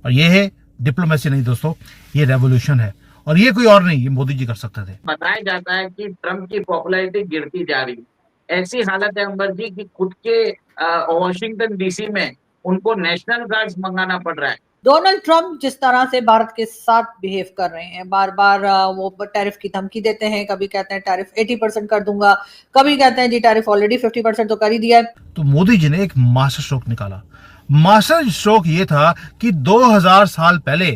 और ये है डिप्लोमेसी नहीं दोस्तों, ये रेवोल्यूशन है। और ये कोई और नहीं, ये मोदी जी कर सकते थे। बताया जाता है कि ट्रम्प की पॉपुलैरिटी गिरती जा रही है। ऐसी हालत है अंबर जी कि खुद के वॉशिंगटन डीसी में उनको नेशनल गार्ड्स मंगाना पड़ रहा है। डोनाल्ड ट्रंप जिस तरह से भारत के साथ बिहेव कर रहे हैं, बार बार वो टैरिफ की धमकी देते हैं, कभी कहते हैं टैरिफ 80% कर दूंगा, कभी कहते हैं जी टैरिफ ऑलरेडी 50% तो कर ही दिया है। तो मोदी जी ने एक मास्टर स्ट्रोक निकाला। मास्टर स्ट्रोक ये था कि 2000 साल पहले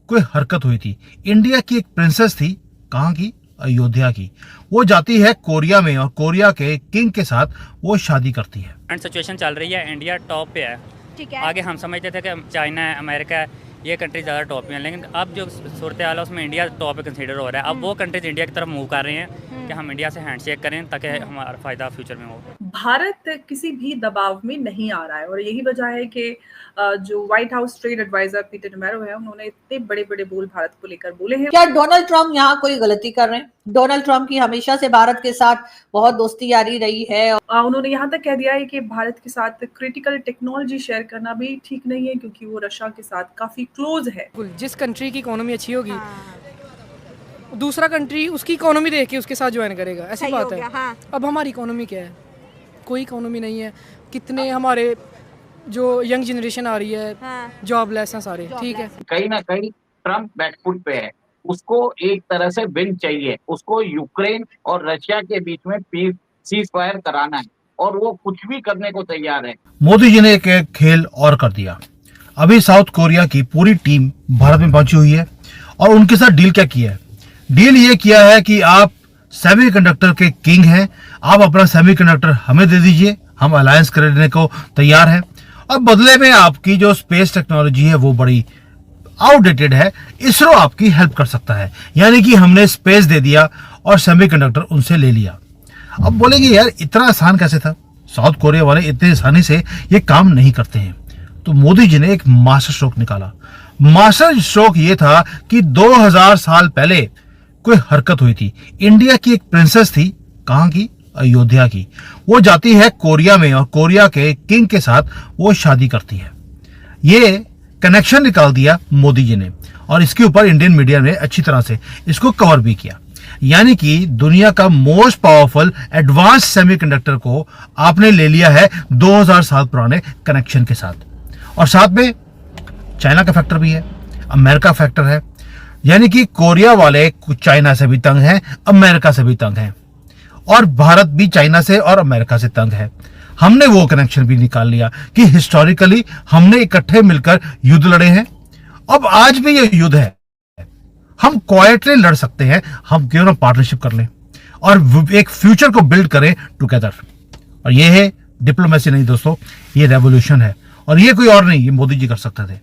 कोई हरकत हुई थी। इंडिया की एक प्रिंसेस थी, कहाँ की? अयोध्या की। वो जाती है कोरिया में और कोरिया के किंग के साथ वो शादी करती है। सिचुएशन चल रही है, इंडिया टॉप पे है। ठीक है। आगे हम समझते थे कि चाइना है, अमेरिका है, ये कंट्री ज़्यादा टॉप पे हैं, लेकिन अब जो सूरत हाल है उसमें इंडिया टॉप पे कंसीडर हो रहा है। अब वो कंट्रीज इंडिया की तरफ मूव कर रहे हैं कि हम इंडिया से हैंडशेक करें ताकि हमारा फ़ायदा फ्यूचर में हो। भारत किसी भी दबाव में नहीं आ रहा है और यही वजह है कि जो White House trade adviser Peter Navarro है, उन्होंने इतने बड़े बड़े बोल भारत को लेकर बोले हैं। क्या डोनाल्ड ट्रंप यहाँ कोई गलती कर रहे हैं? डोनाल्ड ट्रंप की हमेशा से भारत के साथ बहुत दोस्ती यारी रही है। उन्होंने यहाँ तक कह दिया है कि भारत के साथ क्रिटिकल टेक्नोलॉजी शेयर करना भी ठीक नहीं है क्योंकि वो रशिया के साथ काफी क्लोज है। जिस कंट्री की इकोनॉमी अच्छी होगी, दूसरा कंट्री उसकी इकोनॉमी देख के उसके साथ ज्वाइन करेगा, ऐसी बात है। हाँ। अब हमारी इकोनॉमी क्या है? कोई इकोनॉमी नहीं है। कितने हमारे जो यंग जनरेशन आ रही है, जॉबलेस हैं सारे, ठीक है। कहीं ना कहीं ट्रम्प बैकफुट पे है, उसको एक तरह से विन चाहिए, उसको यूक्रेन और रशिया के बीच में पीस सीज फायर कराना है और वो कुछ भी करने को तैयार है। मोदी जी ने एक खेल और कर दिया। अभी साउथ कोरिया की पूरी टीम भारत में पहुंची हुई है और उनके साथ डील क्या किया है? डील ये किया है कि आप सेमीकंडक्टर के किंग हैं, आप अपना सेमीकंडक्टर हमें दे दीजिए, हम अलायंस करने को तैयार हैं और बदले में आपकी जो स्पेस टेक्नोलॉजी है वो बड़ी आउटडेटेड है, इसरो आपकी हेल्प कर सकता है। यानी कि हमने स्पेस दे दिया और सेमीकंडक्टर उनसे ले लिया। अब बोलेंगे यार इतना आसान कैसे था? साउथ कोरिया वाले इतने आसानी से ये काम नहीं करते हैं। तो मोदी जी ने एक मास्टर स्ट्रोक निकाला। मास्टर स्ट्रोक ये था कि 2000 साल पहले कोई हरकत हुई थी। इंडिया की एक प्रिंसेस थी, कहाँ की? अयोध्या की। वो जाती है कोरिया में और कोरिया के किंग के साथ वो शादी करती है। ये कनेक्शन निकाल दिया मोदी जी ने और इसके ऊपर इंडियन मीडिया ने अच्छी तरह से इसको कवर भी किया। यानी कि दुनिया का मोस्ट पावरफुल एडवांस सेमीकंडक्टर को आपने ले लिया है 2000 साल पुराने कनेक्शन के साथ, और साथ में चाइना का फैक्टर भी है, अमेरिका फैक्टर है। यानी कि कोरिया वाले चाइना से भी तंग हैं, अमेरिका से भी तंग हैं और भारत भी चाइना से और अमेरिका से तंग है। हमने वो कनेक्शन भी निकाल लिया कि हिस्टोरिकली हमने इकट्ठे मिलकर युद्ध लड़े हैं। अब आज भी ये युद्ध है, हम क्वाइटली लड़ सकते हैं, हम क्यों ना पार्टनरशिप कर लें और एक फ्यूचर को बिल्ड करें टुगेदर। और ये है डिप्लोमेसी नहीं दोस्तों, ये रेवोल्यूशन है। और ये कोई और नहीं, ये मोदी जी कर सकते थे।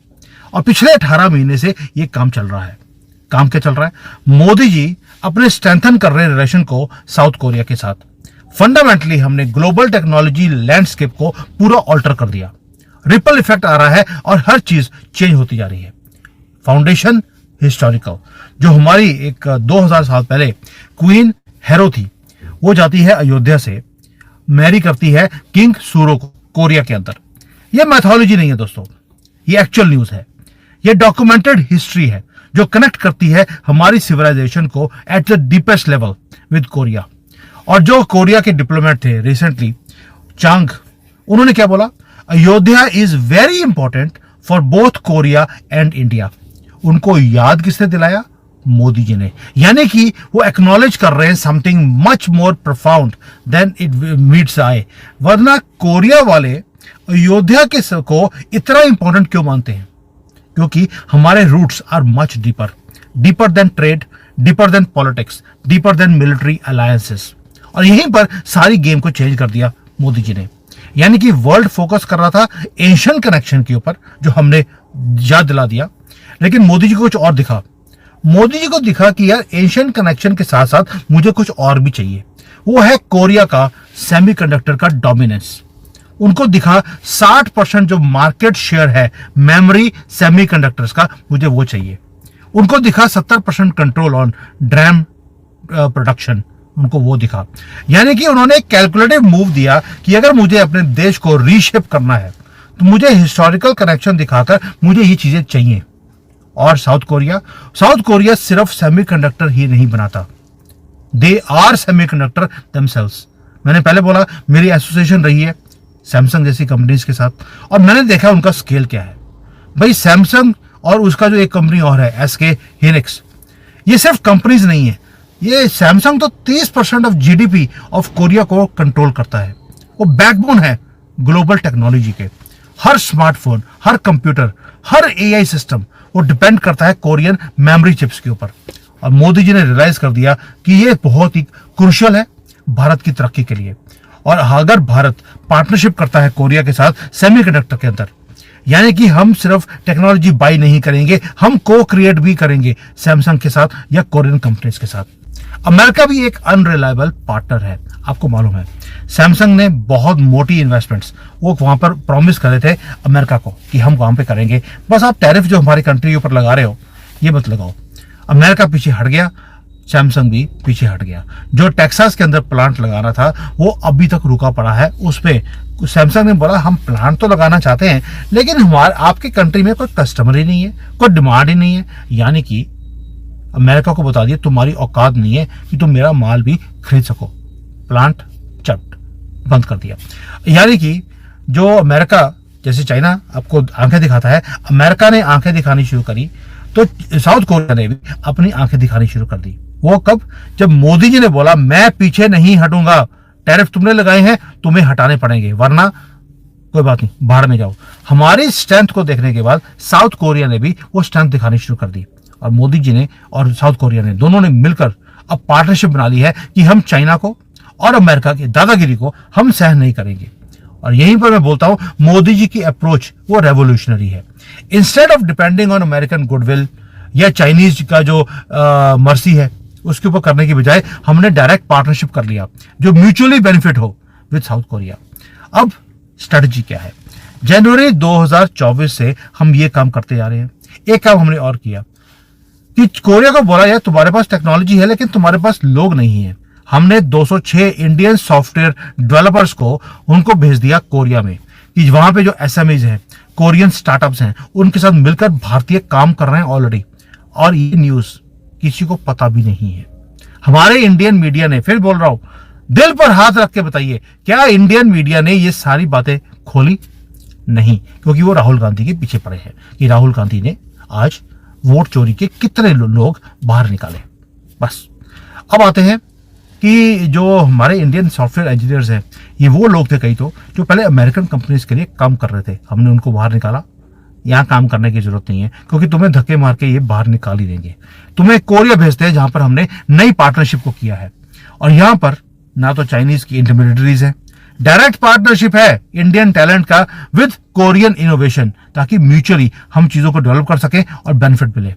और पिछले 18 महीने से ये काम चल रहा है। काम क्या चल रहा है? मोदी जी अपने स्ट्रेंथन कर रहे रिलेशन को साउथ कोरिया के साथ। फंडामेंटली हमने ग्लोबल टेक्नोलॉजी लैंडस्केप को पूरा ऑल्टर कर दिया। रिपल इफेक्ट आ रहा है और हर चीज चेंज होती जा रही है। फाउंडेशन हिस्टोरिकल, जो हमारी एक 2000 साल पहले क्वीन हेरो थी, वो जाती है अयोध्या से, मैरी करती है किंग सूरो को कोरिया के अंदर। ये मैथोलॉजी नहीं है दोस्तों, ये एक्चुअल न्यूज है। ये डॉक्यूमेंटेड हिस्ट्री है जो कनेक्ट करती है हमारी सिविलाइजेशन को at the deepest level with Korea. और जो कोरिया के डिप्लोमेट थे रिसेंटली, चांग, उन्होंने क्या बोला? Ayodhya is very important for both Korea and India. उनको याद किसने दिलाया? मोदी जी ने। यानी कि वो एक्नॉलेज कर रहे हैं something much more profound than it meets eye. वरना कोरिया वाले अयोध्या के को इतना इंपॉर्टेंट क्यों मानते हैं? क्योंकि हमारे roots are much deeper than trade, deeper than politics, deeper than military alliances. और यहीं पर सारी गेम को चेंज कर दिया मोदी जी ने। यानी कि वर्ल्ड फोकस कर रहा था एशियन कनेक्शन के ऊपर, जो हमने याद दिला दिया, लेकिन मोदी जी को कुछ और दिखा। मोदी जी को दिखा कि यार एशियन कनेक्शन के साथ साथ मुझे कुछ और भी चाहिए। वो है कोरिया का सेमीकंडक्टर का डोमिनेंस। उनको दिखा 60% जो मार्केट शेयर है मेमोरी सेमीकंडक्टर्स का, मुझे वो चाहिए। उनको दिखा 70% कंट्रोल ऑन ड्रैम प्रोडक्शन, उनको वो दिखा। यानी कि उन्होंने एक कैलकुलेटिव मूव दिया कि अगर मुझे अपने देश को रीशेप करना है तो मुझे हिस्टोरिकल कनेक्शन दिखाकर मुझे ये चीजें चाहिए। और साउथ कोरिया सिर्फ सेमीकंडक्टर ही नहीं बनाता, दे आर सेमीकंडक्टर देमसेल्व्स। मैंने पहले बोला मेरी एसोसिएशन रही है सैमसंग जैसी कंपनीज के साथ, और मैंने देखा उनका स्केल क्या है। भाई सैमसंग और उसका जो एक कंपनी और है SK Hynix, ये सिर्फ कंपनीज नहीं है, ये सैमसंग तो 30% ऑफ GDP ऑफ कोरिया को कंट्रोल करता है। वो बैकबोन है ग्लोबल टेक्नोलॉजी के। हर स्मार्टफोन, हर कंप्यूटर, हर AI सिस्टम वो डिपेंड करता है कोरियन मेमोरी चिप्स के ऊपर। और मोदी जी ने रियलाइज कर दिया कि ये बहुत ही क्रूशियल है भारत की तरक्की के लिए। और अगर भारत पार्टनरशिप करता है कोरिया के साथ सेमीकंडक्टर के अंदर, यानी कि हम सिर्फ टेक्नोलॉजी बाई नहीं करेंगे, हम को क्रिएट भी करेंगे सैमसंग के साथ या कोरियन कंपनीज के साथ। अमेरिका भी एक अनरिलायबल पार्टनर है, आपको मालूम है। सैमसंग ने बहुत मोटी इन्वेस्टमेंट्स वो वहां पर प्रॉमिस करे थे अमेरिका को कि हम वहां पे करेंगे, बस आप टैरिफ जो हमारी कंट्री के ऊपर लगा रहे हो ये मत लगाओ। अमेरिका पीछे हट गया, सैमसंग भी पीछे हट गया। जो टेक्सास के अंदर प्लांट लगाना था वो अभी तक रुका पड़ा है। उस पे सैमसंग ने बोला हम प्लांट तो लगाना चाहते हैं लेकिन हमारे आपकी कंट्री में कोई कस्टमर ही नहीं है, कोई डिमांड ही नहीं है। यानी कि अमेरिका को बता दिया तुम्हारी औकात नहीं है कि तुम मेरा माल भी खरीद सको। प्लांट चट बंद कर दिया। यानी कि जो अमेरिका, जैसे चाइना आपको आंखें दिखाता है, अमेरिका ने आंखें दिखानी शुरू करी तो साउथ कोरिया ने भी अपनी आंखें दिखानी शुरू कर दी। वो कब? जब मोदी जी ने बोला मैं पीछे नहीं हटूंगा, टैरिफ तुमने लगाए हैं तुम्हें हटाने पड़ेंगे, वरना कोई बात नहीं बाहर में जाओ। हमारी स्ट्रेंथ को देखने के बाद साउथ कोरिया ने भी वो स्ट्रेंथ दिखानी शुरू कर दी। और मोदी जी ने और साउथ कोरिया ने दोनों ने मिलकर अब पार्टनरशिप बना ली है कि हम चाइना को और अमेरिका की दादागिरी को हम सहन नहीं करेंगे। और यहीं पर मैं बोलता हूं मोदी जी की अप्रोच वो रेवोल्यूशनरी है। Instead of depending on American goodwill या चाइनीज का जो मर्सी है उसके ऊपर करने की बजाय हमने डायरेक्ट पार्टनरशिप कर लिया जो म्यूचुअली बेनिफिट हो विद साउथ कोरिया। अब स्ट्रेटजी क्या है? जनवरी 2024 से हम ये काम करते जा रहे हैं। एक काम हमने और किया कि कोरिया को बोला यार तुम्हारे पास टेक्नोलॉजी है लेकिन तुम्हारे पास लोग नहीं है। हमने 206 इंडियन सॉफ्टवेयर डेवलपर्स को उनको भेज दिया कोरिया में कि वहां पे जो SMEs हैं, कोरियन स्टार्टअप्स हैं, उनके साथ मिलकर भारतीय काम कर रहे हैं ऑलरेडी। और ये न्यूज किसी को पता भी नहीं है। हमारे इंडियन मीडिया ने, फिर बोल रहा हूं, दिल पर हाथ रख के बताइए क्या इंडियन मीडिया ने ये सारी बातें खोली? नहीं, क्योंकि वो राहुल गांधी के पीछे पड़े हैं कि राहुल गांधी ने आज वोट चोरी के कितने लोग बाहर निकाले। बस अब आते हैं कि जो हमारे इंडियन सॉफ्टवेयर इंजीनियर्स हैं, ये वो लोग थे कई तो जो पहले अमेरिकन कंपनीज के लिए काम कर रहे थे। हमने उनको बाहर निकाला। यहाँ काम करने की जरूरत नहीं है क्योंकि तुम्हें धक्के मार के ये बाहर निकाल ही देंगे। तुम्हें कोरिया भेजते हैं जहां पर हमने नई पार्टनरशिप को किया है। और यहाँ पर ना तो चाइनीज की इंटरमीडिएटरीज है, डायरेक्ट पार्टनरशिप है इंडियन टैलेंट का विद कोरियन इनोवेशन, ताकि म्यूचुअली हम चीजों को डेवलप कर सकें और बेनिफिट मिले।